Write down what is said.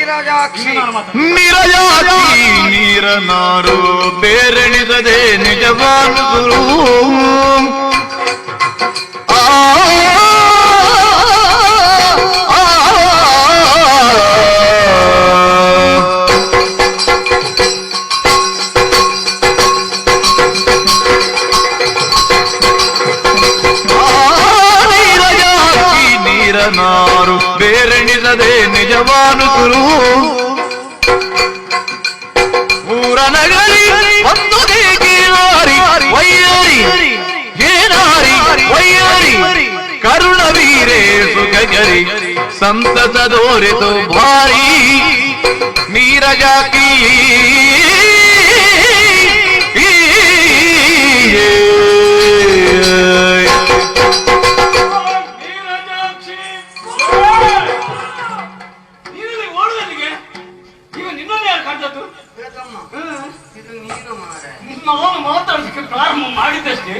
ನೀರಜಾಕ್ಷಿ ನೀರನಾರು ಬೇರೆಣಿಸದೆ ನಿಜವಾನು ಗುರು ನೀರನಾರು ಬೇರೆಣಿಸದೆ ನಿಜವಾನು ಗುರು ಊರ ನಗರಿ ಒಂದು ಕೇಳಾರಿ ವೈಯಾರಿ ಏನಾರಿ ವೈಯಾರಿ ಕರುಣವೀರೇ ಸುಖಗರಿ ಸಂತಸ ದೋರಿತು ಭಾರಿ ನೀರಜಾಕಿ ಮಾತಾಡೋದಕ್ಕೆ ಪ್ರಾರಂಭ ಮಾಡಿದ್ದಷ್ಟೇ